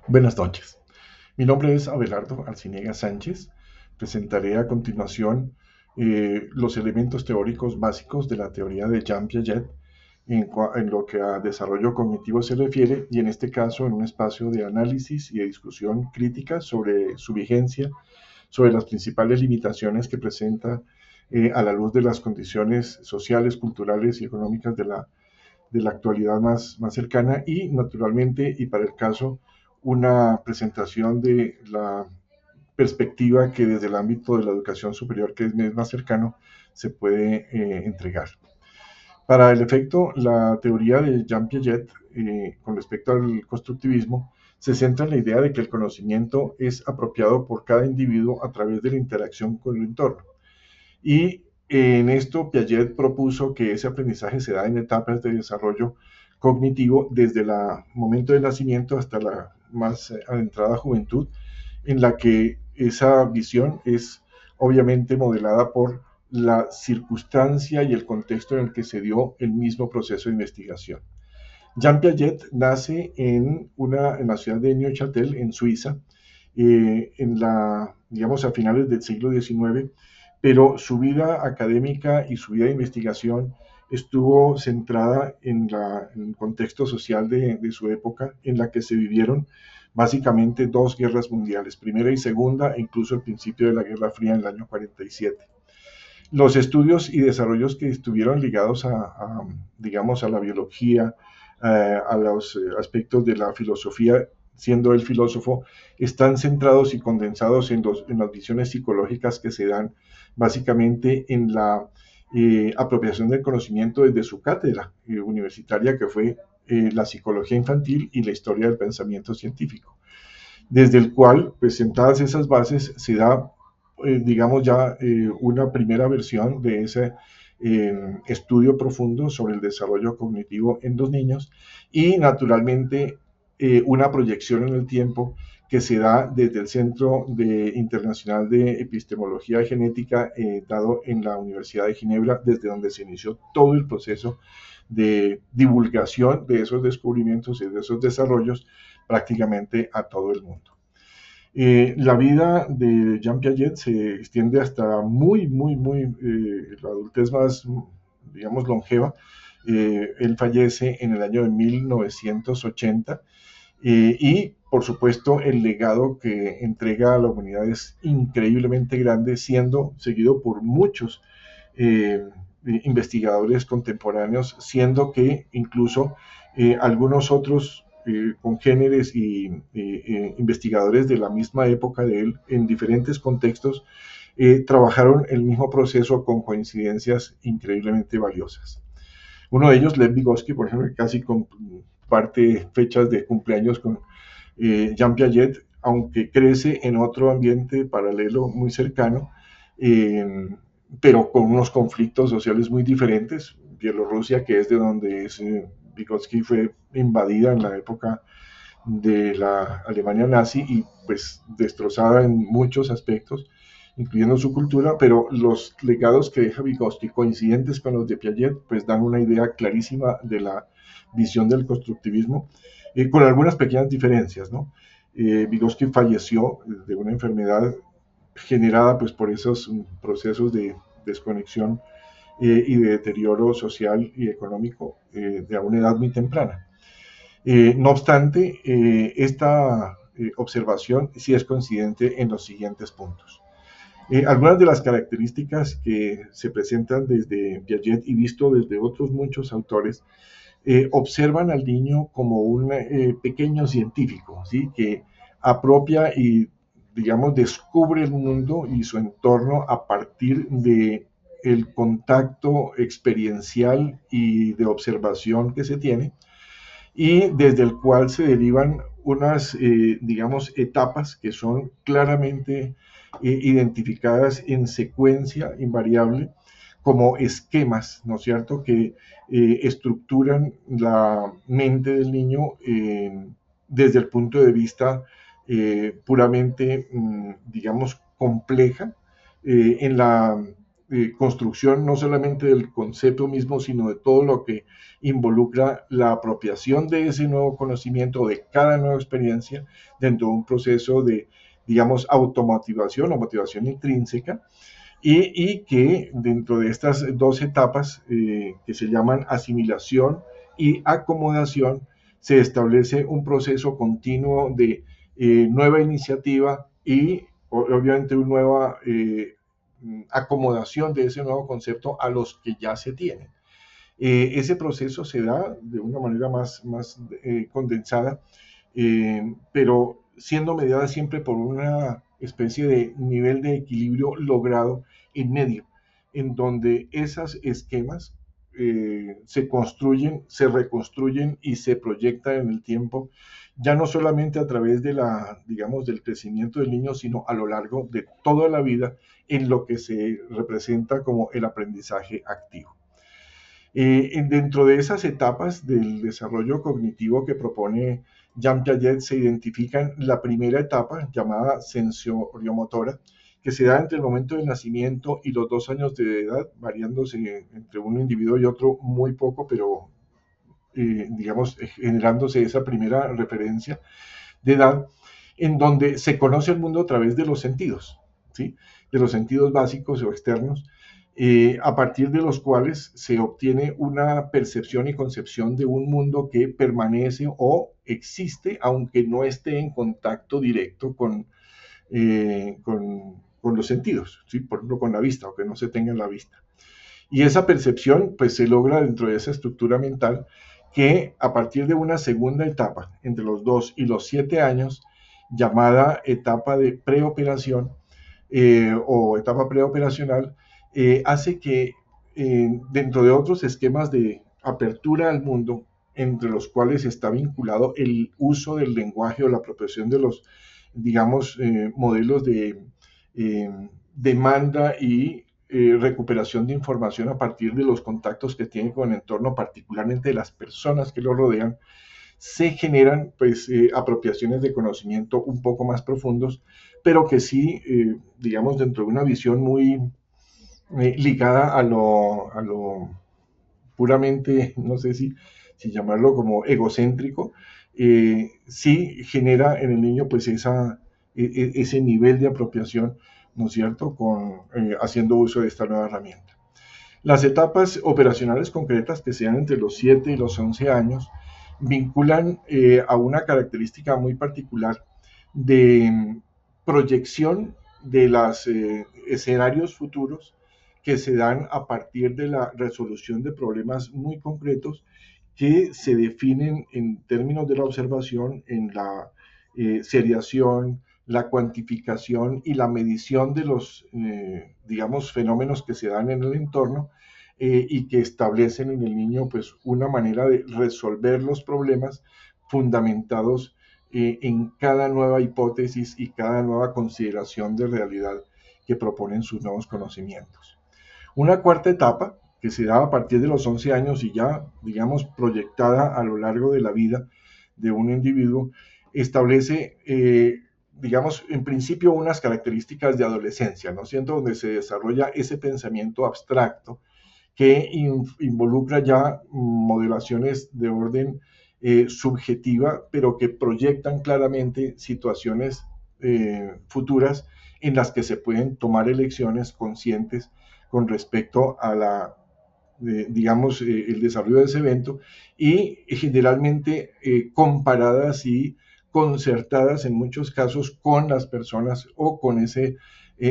Buenas noches. Mi nombre es Abelardo Arciniega Sánchez. Presentaré a continuación los elementos teóricos básicos de la teoría de Jean Piaget en lo que a desarrollo cognitivo se refiere, y en este caso en un espacio de análisis y de discusión crítica sobre su vigencia, sobre las principales limitaciones que presenta a la luz de las condiciones sociales, culturales y económicas de la actualidad más cercana, y naturalmente, y para el caso, una presentación de la perspectiva que desde el ámbito de la educación superior, que es más cercano, se puede entregar. Para el efecto, la teoría de Jean Piaget con respecto al constructivismo se centra en la idea de que el conocimiento es apropiado por cada individuo a través de la interacción con el entorno. Y en esto Piaget propuso que ese aprendizaje se da en etapas de desarrollo cognitivo desde el momento del nacimiento hasta la más adentrada juventud, en la que esa visión es obviamente modelada por la circunstancia y el contexto en el que se dio el mismo proceso de investigación. Jean Piaget nace en la ciudad de Neuchâtel, en Suiza, digamos, a finales del siglo XIX, pero su vida académica y su vida de investigación estuvo centrada en el contexto social de su época, en la que se vivieron básicamente dos guerras mundiales, primera y segunda, e incluso el principio de la Guerra Fría en el año 47. Los estudios y desarrollos que estuvieron ligados digamos, a la biología, a los aspectos de la filosofía, siendo el filósofo, están centrados y condensados en las visiones psicológicas que se dan básicamente en la apropiación del conocimiento desde su cátedra universitaria, que fue la psicología infantil y la historia del pensamiento científico, desde el cual, pues sentadas esas bases, se da, digamos, ya una primera versión de ese estudio profundo sobre el desarrollo cognitivo en los niños, y naturalmente una proyección en el tiempo que se da desde el Centro Internacional de Epistemología Genética, dado en la Universidad de Ginebra, desde donde se inició todo el proceso de divulgación de esos descubrimientos y de esos desarrollos prácticamente a todo el mundo. La vida de Jean Piaget se extiende hasta la adultez más, digamos, longeva. Él fallece en el año de 1980, y, por supuesto, el legado que entrega a la humanidad es increíblemente grande, siendo seguido por muchos eh, investigadores contemporáneos, siendo que incluso algunos otros congéneres y investigadores de la misma época de él, en diferentes contextos, trabajaron el mismo proceso con coincidencias increíblemente valiosas. Uno de ellos, Lev Vygotsky, por ejemplo, que casi comparte fechas de cumpleaños con Jean Piaget, aunque crece en otro ambiente paralelo muy cercano, eh, pero con unos conflictos sociales muy diferentes. Bielorrusia, que es de donde Vygotsky, fue invadida en la época de la Alemania nazi y pues destrozada en muchos aspectos, incluyendo su cultura, pero los legados que deja Vygotsky, coincidentes con los de Piaget, pues dan una idea clarísima de la visión del constructivismo, con algunas pequeñas diferencias, ¿no? Vygotsky falleció de una enfermedad generada pues por esos procesos de desconexión y de deterioro social y económico de una edad muy temprana. No obstante, esta observación sí es coincidente en los siguientes puntos. Algunas de las características que se presentan desde Piaget y visto desde otros muchos autores observan al niño como un pequeño científico, ¿sí? Que apropia y, digamos, descubre el mundo y su entorno a partir de el contacto experiencial y de observación que se tiene, y desde el cual se derivan unas, digamos, etapas que son claramente identificadas en secuencia invariable como esquemas, ¿no es cierto?, que estructuran la mente del niño desde el punto de vista puramente, digamos, compleja, en la construcción no solamente del concepto mismo, sino de todo lo que involucra la apropiación de ese nuevo conocimiento, de cada nueva experiencia, dentro de un proceso de, digamos, automotivación o motivación intrínseca, y que dentro de estas dos etapas que se llaman asimilación y acomodación, se establece un proceso continuo de nueva iniciativa y obviamente una nueva acomodación de ese nuevo concepto a los que ya se tienen. Ese proceso se da de una manera más condensada, pero siendo mediada siempre por una especie de nivel de equilibrio logrado en medio, en donde esos esquemas se construyen, se reconstruyen y se proyectan en el tiempo, ya no solamente a través de digamos, del crecimiento del niño, sino a lo largo de toda la vida en lo que se representa como el aprendizaje activo. Dentro de esas etapas del desarrollo cognitivo que propone Jean Piaget se identifican la primera etapa llamada sensoriomotora, que se da entre el momento del nacimiento y los 2 años de edad, variándose entre un individuo y otro muy poco, pero digamos generándose esa primera referencia de edad, en donde se conoce el mundo a través de los sentidos, ¿sí? De los sentidos básicos o externos, a partir de los cuales se obtiene una percepción y concepción de un mundo que permanece o existe, aunque no esté en contacto directo con los sentidos, ¿sí? Por ejemplo, con la vista, o que no se tenga en la vista. Y esa percepción pues se logra dentro de esa estructura mental que a partir de una segunda etapa, entre los 2 y los 7 años, llamada etapa de preoperación o etapa preoperacional, hace que dentro de otros esquemas de apertura al mundo, entre los cuales está vinculado el uso del lenguaje o la apropiación de los, digamos, modelos de demanda y recuperación de información a partir de los contactos que tiene con el entorno, particularmente de las personas que lo rodean, se generan pues apropiaciones de conocimiento un poco más profundos, pero que sí, digamos, dentro de una visión muy ligada a lo puramente, no sé si llamarlo como egocéntrico, sí genera en el niño pues ese nivel de apropiación, ¿no es cierto?, haciendo uso de esta nueva herramienta. Las etapas operacionales concretas que sean entre los 7 y los 11 años vinculan a una característica muy particular de proyección de los escenarios futuros que se dan a partir de la resolución de problemas muy concretos que se definen en términos de la observación, en la seriación, la cuantificación y la medición de los, digamos, fenómenos que se dan en el entorno y que establecen en el niño pues una manera de resolver los problemas fundamentados en cada nueva hipótesis y cada nueva consideración de realidad que proponen sus nuevos conocimientos. Una cuarta etapa que se da a partir de los 11 años y ya, digamos, proyectada a lo largo de la vida de un individuo, establece, digamos, en principio unas características de adolescencia, ¿no? Siendo donde se desarrolla ese pensamiento abstracto que involucra ya modelaciones de orden subjetiva, pero que proyectan claramente situaciones futuras en las que se pueden tomar elecciones conscientes con respecto a digamos, el desarrollo de ese evento y generalmente comparadas y concertadas en muchos casos con las personas o con ese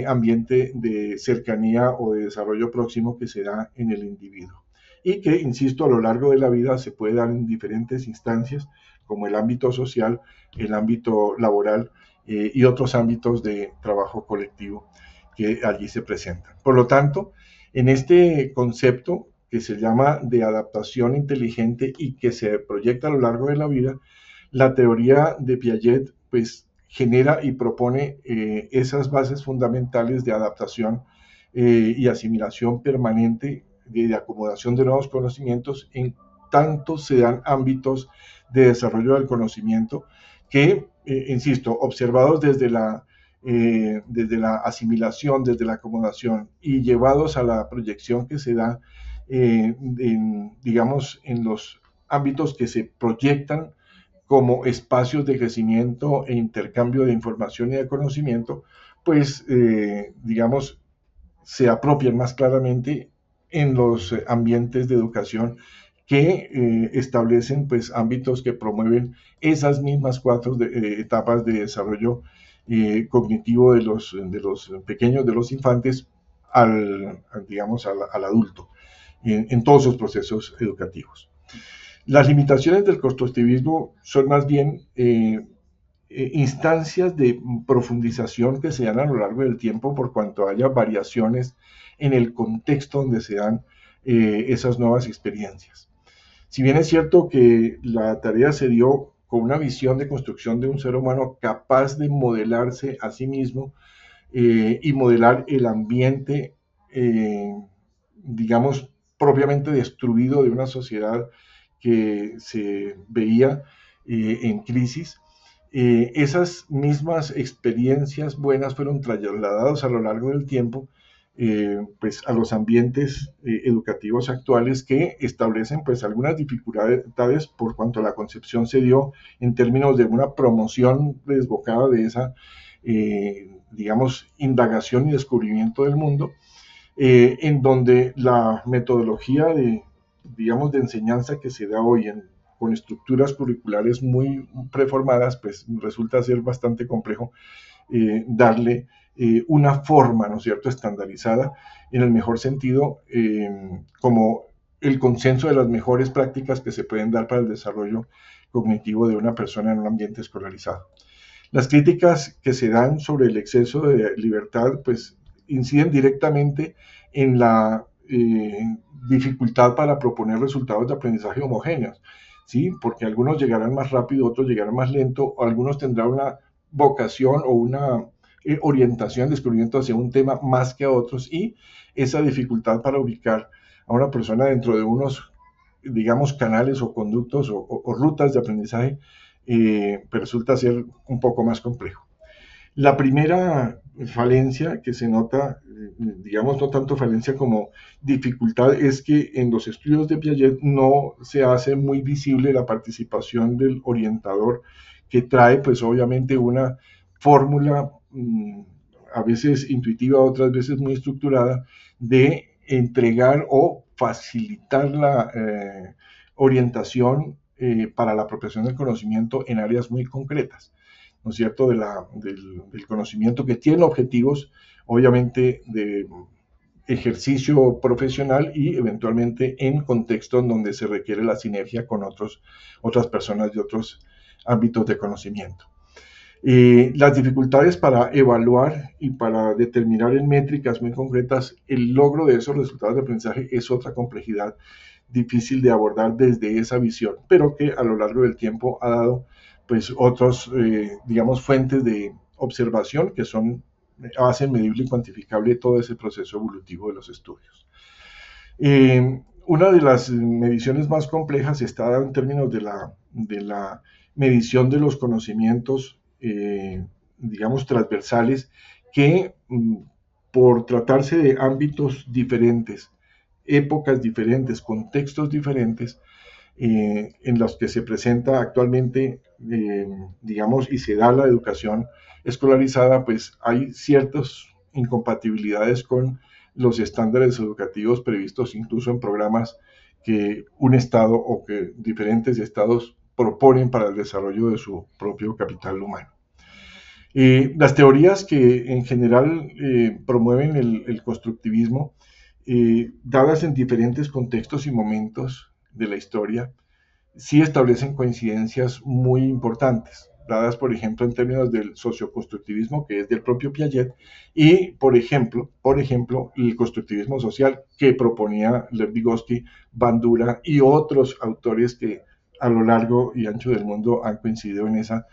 ambiente de cercanía o de desarrollo próximo que se da en el individuo. Y que, insisto, a lo largo de la vida se puede dar en diferentes instancias, como el ámbito social, el ámbito laboral y otros ámbitos de trabajo colectivo que allí se presentan. Por lo tanto, en este concepto que se llama de adaptación inteligente y que se proyecta a lo largo de la vida, la teoría de Piaget pues genera y propone esas bases fundamentales de adaptación y asimilación permanente, de acomodación de nuevos conocimientos, en tanto se dan ámbitos de desarrollo del conocimiento que, insisto, observados desde la desde la asimilación, desde la acomodación y llevados a la proyección que se da, digamos, en los ámbitos que se proyectan como espacios de crecimiento e intercambio de información y de conocimiento, pues, digamos, se apropian más claramente en los ambientes de educación que establecen pues ámbitos que promueven esas mismas cuatro etapas de desarrollo cognitivo de los pequeños, de los infantes, digamos, al adulto, en todos sus procesos educativos. Las limitaciones del constructivismo son más bien instancias de profundización que se dan a lo largo del tiempo por cuanto haya variaciones en el contexto donde se dan esas nuevas experiencias. Si bien es cierto que la tarea se dio con una visión de construcción de un ser humano capaz de modelarse a sí mismo y modelar el ambiente, digamos, propiamente destruido de una sociedad que se veía en crisis, esas mismas experiencias buenas fueron trasladadas a lo largo del tiempo pues a los ambientes educativos actuales que establecen pues algunas dificultades por cuanto a la concepción se dio en términos de una promoción desbocada de esa digamos indagación y descubrimiento del mundo en donde la metodología de digamos de enseñanza que se da hoy con estructuras curriculares muy preformadas, pues resulta ser bastante complejo darle una forma, ¿no es cierto?, estandarizada, en el mejor sentido, como el consenso de las mejores prácticas que se pueden dar para el desarrollo cognitivo de una persona en un ambiente escolarizado. Las críticas que se dan sobre el exceso de libertad, pues inciden directamente en la dificultad para proponer resultados de aprendizaje homogéneos, ¿sí? Porque algunos llegarán más rápido, otros llegarán más lento, o algunos tendrán una vocación o una orientación, descubrimiento hacia un tema más que a otros, y esa dificultad para ubicar a una persona dentro de unos, digamos, canales o conductos o rutas de aprendizaje, resulta ser un poco más complejo. La primera falencia que se nota, digamos, no tanto falencia como dificultad, es que en los estudios de Piaget no se hace muy visible la participación del orientador, que trae, pues, obviamente, una fórmula, a veces intuitiva, otras veces muy estructurada, de entregar o facilitar la orientación para la apropiación del conocimiento en áreas muy concretas, ¿no es cierto?, del conocimiento que tiene objetivos, obviamente, de ejercicio profesional y eventualmente en contextos donde se requiere la sinergia con otras personas de otros ámbitos de conocimiento. Las dificultades para evaluar y para determinar en métricas muy concretas el logro de esos resultados de aprendizaje es otra complejidad difícil de abordar desde esa visión, pero que a lo largo del tiempo ha dado pues otros, digamos, fuentes de observación que hacen medible y cuantificable todo ese proceso evolutivo de los estudios. Una de las mediciones más complejas está dada en términos de la medición de los conocimientos, digamos, transversales, que por tratarse de ámbitos diferentes, épocas diferentes, contextos diferentes, en los que se presenta actualmente, digamos, y se da la educación escolarizada, pues hay ciertas incompatibilidades con los estándares educativos previstos incluso en programas que un estado o que diferentes estados proponen para el desarrollo de su propio capital humano. Las teorías que en general promueven el constructivismo, dadas en diferentes contextos y momentos de la historia, sí establecen coincidencias muy importantes, dadas por ejemplo en términos del socioconstructivismo, que es del propio Piaget, y por ejemplo el constructivismo social que proponía Lev Vygotsky, Bandura y otros autores que a lo largo y ancho del mundo han coincidido en esa,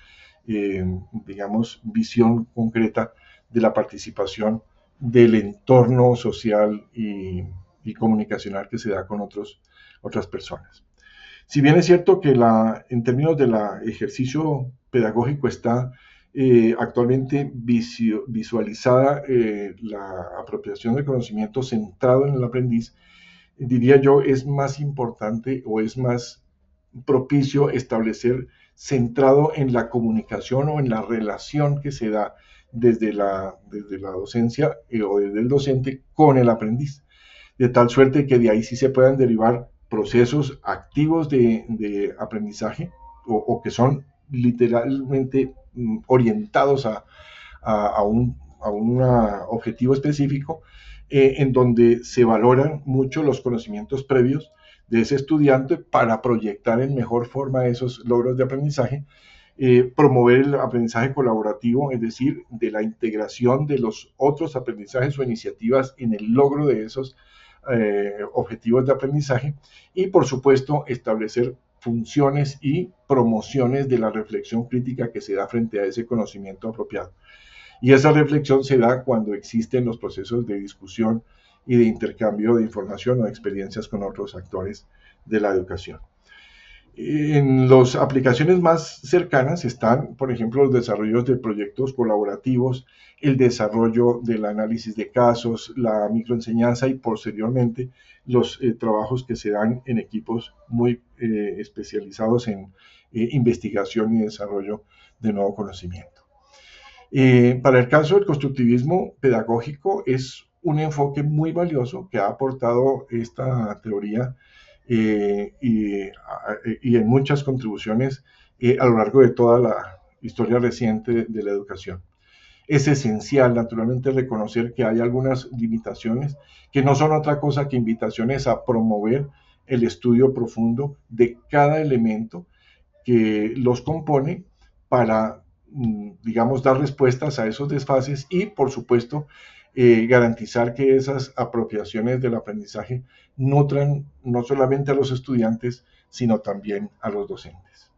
digamos, visión concreta de la participación del entorno social y comunicacional que se da con otras personas. Si bien es cierto que en términos del ejercicio pedagógico está Actualmente visualizada la apropiación del conocimiento centrado en el aprendiz, diría yo, es más importante o es más propicio establecer centrado en la comunicación o en la relación que se da desde la docencia o desde el docente con el aprendiz, de tal suerte que de ahí sí se puedan derivar procesos activos de aprendizaje o que son literalmente orientados a un objetivo específico, en donde se valoran mucho los conocimientos previos de ese estudiante para proyectar en mejor forma esos logros de aprendizaje, promover el aprendizaje colaborativo, es decir, de la integración de los otros aprendizajes o iniciativas en el logro de esos objetivos de aprendizaje, y por supuesto establecer funciones y promociones de la reflexión crítica que se da frente a ese conocimiento apropiado. Y esa reflexión se da cuando existen los procesos de discusión y de intercambio de información o de experiencias con otros actores de la educación. En las aplicaciones más cercanas están, por ejemplo, los desarrollos de proyectos colaborativos, el desarrollo del análisis de casos, la microenseñanza y posteriormente los trabajos que se dan en equipos muy especializados en investigación y desarrollo de nuevo conocimiento. Para el caso del constructivismo pedagógico es un enfoque muy valioso que ha aportado esta teoría y en muchas contribuciones a lo largo de toda la historia reciente de la educación. Es esencial, naturalmente, reconocer que hay algunas limitaciones que no son otra cosa que invitaciones a promover el estudio profundo de cada elemento que los compone para, digamos, dar respuestas a esos desfases y, por supuesto, garantizar que esas apropiaciones del aprendizaje nutran no solamente a los estudiantes, sino también a los docentes.